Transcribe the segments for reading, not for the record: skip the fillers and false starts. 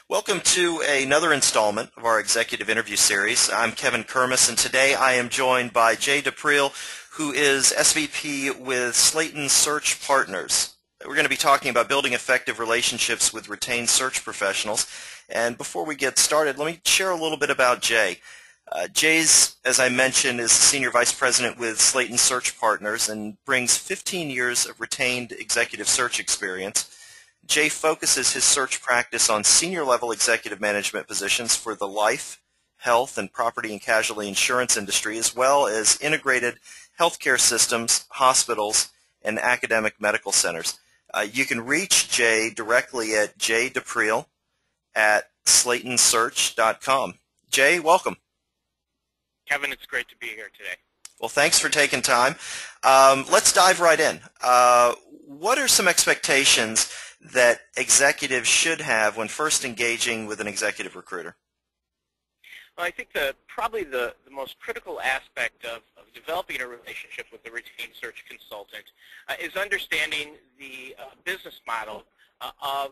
Welcome to another installment of our executive interview series. I'm Kevin Kermis, and today I am joined by Jay Dupreel, who is SVP with Slayton Search Partners. We're going to be talking about building effective relationships with retained search professionals. And before we get started, let me share a little bit about Jay. Jay's, as I mentioned, is the Senior Vice President with Slayton Search Partners and brings 15 years of retained executive search experience. Jay focuses his search practice on senior-level executive management positions for the life, health, and property and casualty insurance industry, as well as integrated healthcare systems, hospitals, and academic medical centers. You can reach Jay directly at jdupreel@slaytonsearch.com. Jay, welcome. Kevin, it's great to be here today. Well, thanks for taking time. Let's dive right in. What are some expectations that executives should have when first engaging with an executive recruiter? Well, I think probably the most critical aspect of developing a relationship with the retained search consultant is understanding the business model of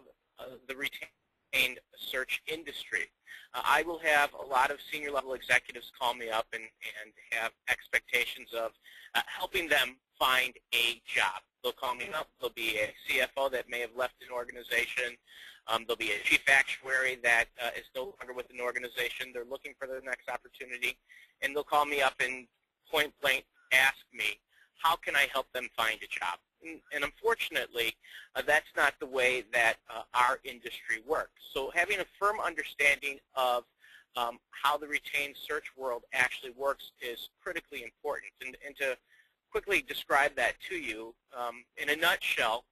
the retained search industry. I will have a lot of senior level executives call me up and have expectations of helping them find a job. They'll call me up. There'll be a CFO that may have left an organization. There'll be a chief actuary that is no longer with an organization. They're looking for their next opportunity, and they'll call me up and point blank ask me, how can I help them find a job? And unfortunately, that's not the way that our industry works. So having a firm understanding of how the retained search world actually works is critically important. And to quickly describe that to you, in a nutshell,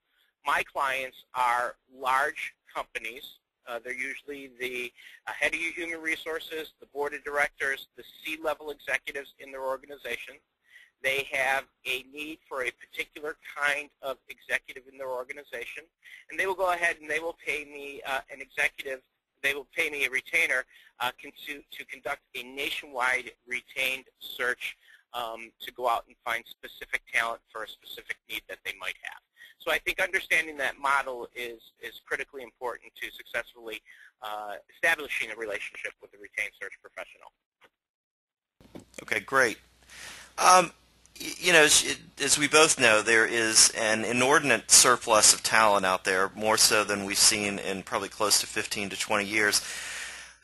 my clients are large companies. They're usually the head of human resources, the board of directors, the C-level executives in their organization. They have a need for a particular kind of executive in their organization, and they will go ahead and they will pay me an executive, they will pay me a retainer to conduct a nationwide retained search to go out and find specific talent for a specific need that they might have. So I think understanding that model is critically important to successfully establishing a relationship with a retained search professional. Okay, great. You know, as we both know, there is an inordinate surplus of talent out there, more so than we've seen in probably close to 15 to 20 years.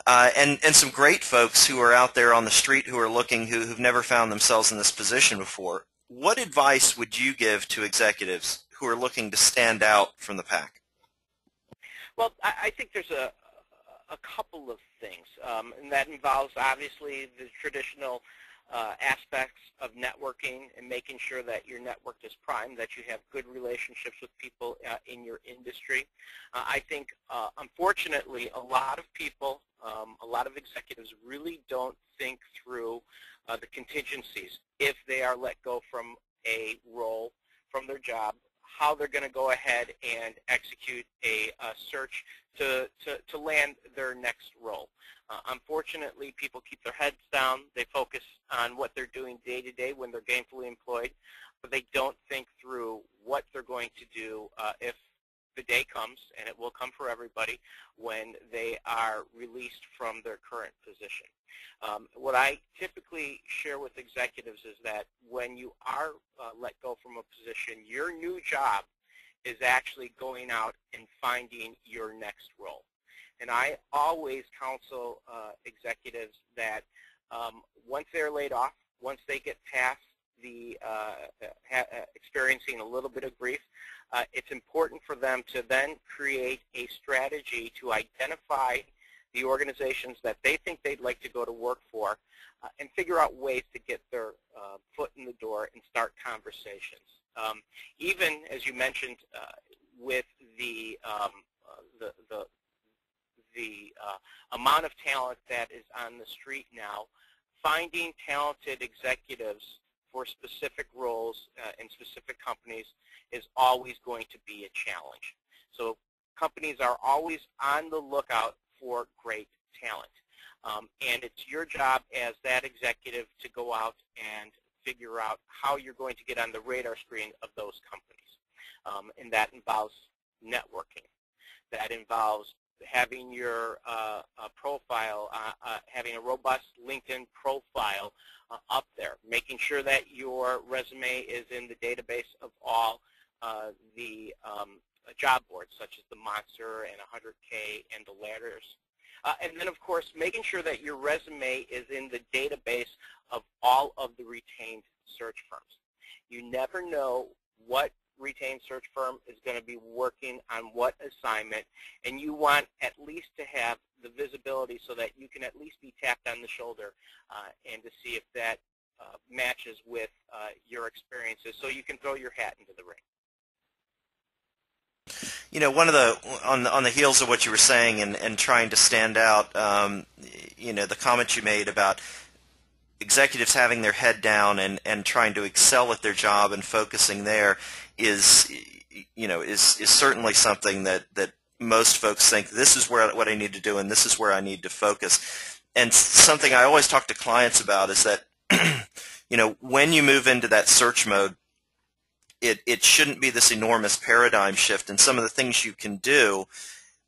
And some great folks who are out there on the street who are looking, who've never found themselves in this position before. What advice would you give to executives who are looking to stand out from the pack? Well, I think there's a couple of things, and that involves obviously the traditional aspects of networking and making sure that your network is primed, that you have good relationships with people in your industry. I think, unfortunately, a lot of people, a lot of executives really don't think through the contingencies if they are let go from a role, from their job, how they're going to go ahead and execute a search to land their next role. Unfortunately, people keep their heads down. They focus on what they're doing day to day when they're gainfully employed, but they don't think through what they're going to do if the day comes, and it will come for everybody, when they are released from their current position. What I typically share with executives is that when you are let go from a position, your new job is actually going out and finding your next role. And I always counsel executives that once they're laid off, once they get past the experiencing a little bit of grief, it's important for them to then create a strategy to identify the organizations that they think they'd like to go to work for and figure out ways to get their foot in the door and start conversations. Even, as you mentioned, with the amount of talent that is on the street now, finding talented executives for specific roles in specific companies is always going to be a challenge. So companies are always on the lookout for great talent. And it's your job as that executive to go out and figure out how you're going to get on the radar screen of those companies. And that involves networking. That involves having your profile, having a robust LinkedIn profile up there, making sure that your resume is in the database of all the job boards, such as the Monster and 100K and the Ladders. And then, of course, making sure that your resume is in the database of all of the retained search firms. You never know what retained search firm is going to be working on what assignment, and you want at least to have the visibility so that you can at least be tapped on the shoulder and to see if that matches with your experiences, so you can throw your hat into the ring. You know, one of the on the heels of what you were saying and trying to stand out, you know, the comment you made about executives having their head down and trying to excel at their job and focusing there is, you know, is certainly something that most folks think this is what I need to do and this is where I need to focus. And something I always talk to clients about is that, you know, when you move into that search mode, it shouldn't be this enormous paradigm shift. And some of the things you can do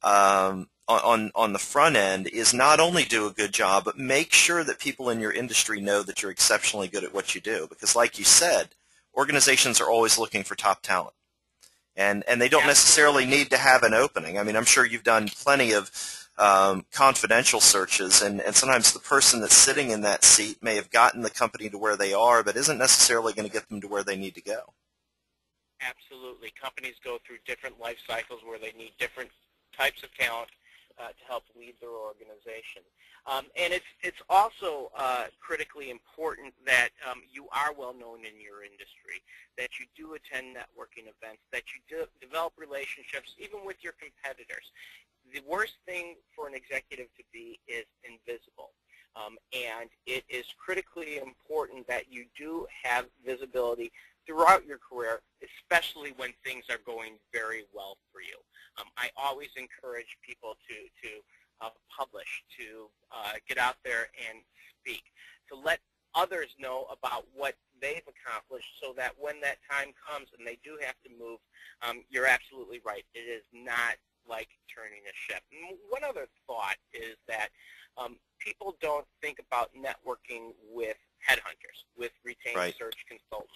on the front end is not only do a good job, but make sure that people in your industry know that you're exceptionally good at what you do. Because like you said, organizations are always looking for top talent. And they don't necessarily need to have an opening. I mean, I'm sure you've done plenty of confidential searches, and sometimes the person that's sitting in that seat may have gotten the company to where they are, but isn't necessarily going to get them to where they need to go. Absolutely. Companies go through different life cycles where they need different types of talent to help lead their organization. And it's also critically important that you are well known in your industry, that you do attend networking events, that you do develop relationships even with your competitors. The worst thing for an executive to be is invisible. And it is critically important that you do have visibility throughout your career, especially when things are going very well for you. I always encourage people to publish, to get out there and speak, to let others know about what they've accomplished so that when that time comes and they do have to move, you're absolutely right. It is not like turning a ship. And one other thought is that people don't think about networking with headhunters, with retained search consultants.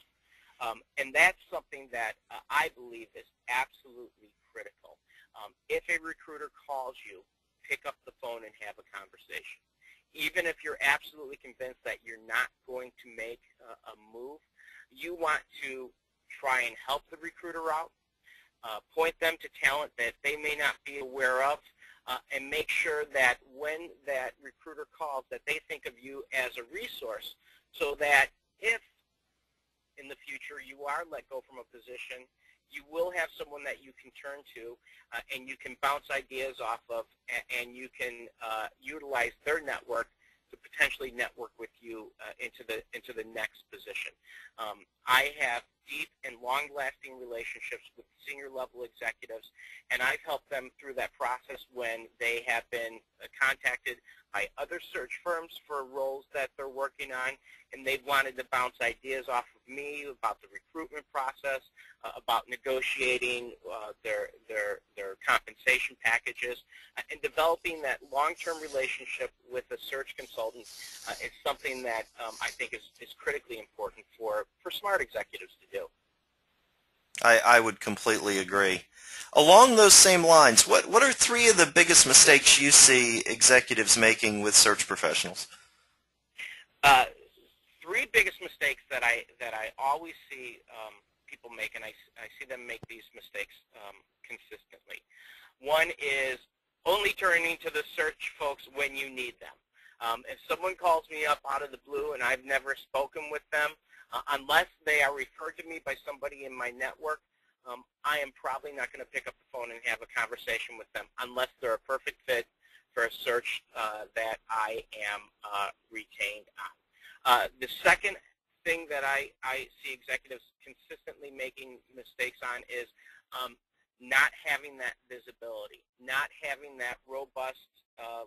And that's something that I believe is absolutely critical. If a recruiter calls you, pick up the phone and have a conversation. Even if you're absolutely convinced that you're not going to make a move, you want to try and help the recruiter out, point them to talent that they may not be aware of, and make sure that when that recruiter calls that they think of you as a resource, so that if in the future you are let go from a position, you will have someone that you can turn to and you can bounce ideas off of, and you can utilize their network to potentially network with you into the next position. I have deep and long-lasting relationships with senior-level executives, and I've helped them through that process when they have been contacted by other search firms for roles that they're working on, and they've wanted to bounce ideas off of me about the recruitment process, about negotiating their compensation packages, and developing that long-term relationship with a search consultant is something that I think is critically important for smart executives to do. I would completely agree. Along those same lines, what are three of the biggest mistakes you see executives making with search professionals? Three biggest mistakes that I always see people make, and I see them make these mistakes consistently. One is only turning to the search folks when you need them. If someone calls me up out of the blue and I've never spoken with them, unless they are referred to me by somebody in my network, I am probably not going to pick up the phone and have a conversation with them unless they're a perfect fit for a search that I am retained on. The second thing that I see executives consistently making mistakes on is not having that visibility, not having that robust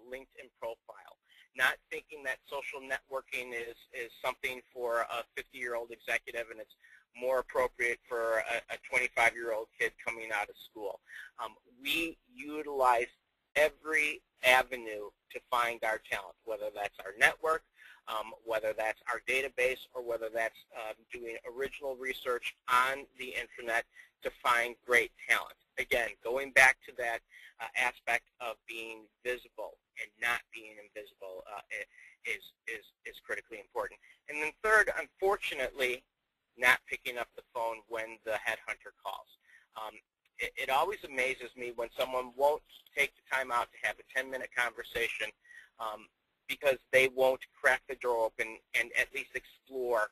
LinkedIn profile, not thinking that social networking is something for a 50-year-old executive and it's more appropriate for a 25-year-old kid coming out of school. We utilize every avenue to find our talent, whether that's our network, whether that's our database, or whether that's doing original research on the internet to find great talent. Again, going back to that aspect of being visible and not being invisible is critically important. And then third, unfortunately, not picking up the phone when the headhunter calls. It always amazes me when someone won't take the time out to have a 10-minute conversation because they won't crack the door open and at least explore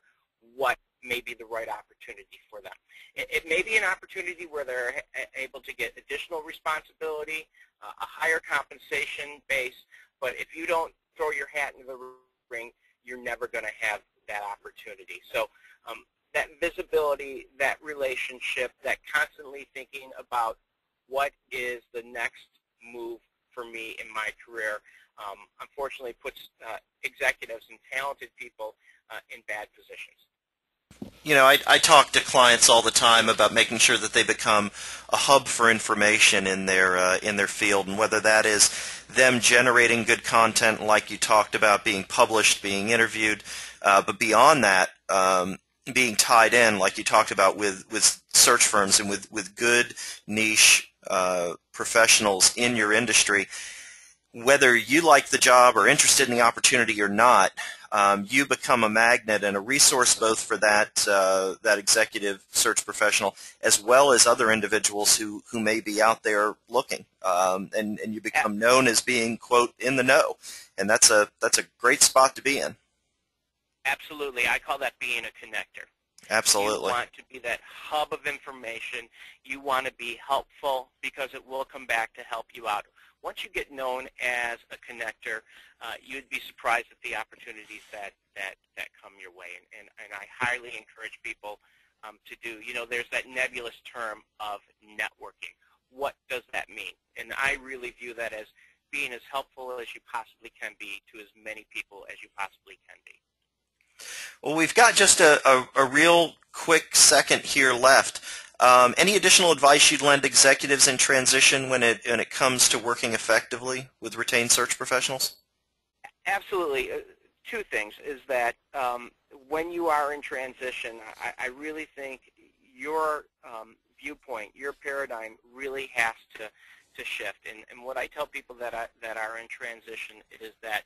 what may be the right opportunity for them. It may be an opportunity where they're able to get additional responsibility, a higher compensation base, but if you don't throw your hat into the ring, you're never going to have that opportunity. So that visibility, that relationship, that constantly thinking about what is the next move for me in my career, unfortunately puts executives and talented people in bad positions. You know, I talk to clients all the time about making sure that they become a hub for information in their field, and whether that is them generating good content like you talked about, being published, being interviewed, but beyond that, being tied in like you talked about with search firms and with good niche professionals in your industry. Whether you like the job or interested in the opportunity or not, you become a magnet and a resource both for that executive search professional as well as other individuals who may be out there looking, and you become known as being, quote, in the know, and that's a great spot to be in. Absolutely. I call that being a connector. Absolutely. You want to be that hub of information. You want to be helpful because it will come back to help you out. Once you get known as a connector, you'd be surprised at the opportunities that come your way. And I highly encourage people to do. You know, there's that nebulous term of networking. What does that mean? And I really view that as being as helpful as you possibly can be to as many people as you possibly can be. Well, we've got just a real quick second here left. Any additional advice you'd lend executives in transition when it comes to working effectively with retained search professionals? Absolutely. Two things is that when you are in transition, I really think your viewpoint, your paradigm really has to shift. And what I tell people that are in transition is that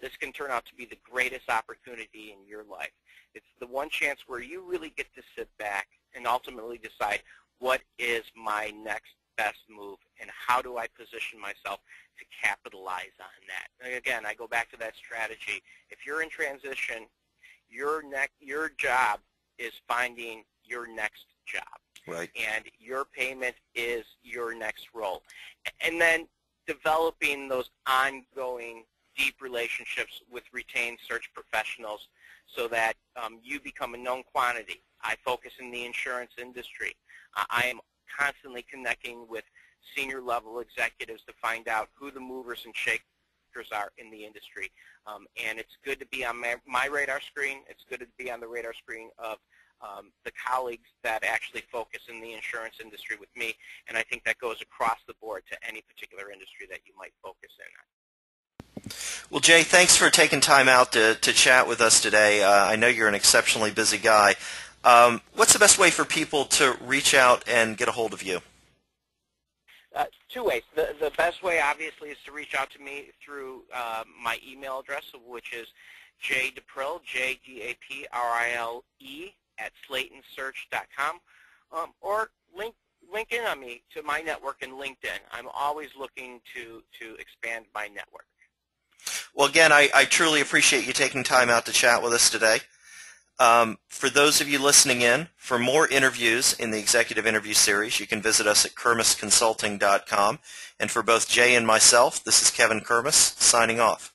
this can turn out to be the greatest opportunity in your life. It's the one chance where you really get to sit back and ultimately decide what is my next best move and how do I position myself to capitalize on that. And again, I go back to that strategy. If you're in transition, your job is finding your next job. Right. And your payment is your next role. And then developing those ongoing deep relationships with retained search professionals so that you become a known quantity. I focus in the insurance industry. I am constantly connecting with senior level executives to find out who the movers and shakers are in the industry. And it's good to be on my radar screen. It's good to be on the radar screen of the colleagues that actually focus in the insurance industry with me, and I think that goes across the board to any particular industry that you might focus in on. Well, Jay, thanks for taking time out to chat with us today. I know you're an exceptionally busy guy. What's the best way for people to reach out and get a hold of you? Two ways. The best way, obviously, is to reach out to me through my email address, which is jdaprille, JDAPRILE, @SlaytonSearch.com, or link in on me to my network in LinkedIn. I'm always looking to expand my network. Well, again, I truly appreciate you taking time out to chat with us today. For those of you listening in, for more interviews in the Executive Interview Series, you can visit us at kermisconsulting.com. And for both Jay and myself, this is Kevin Kermis, signing off.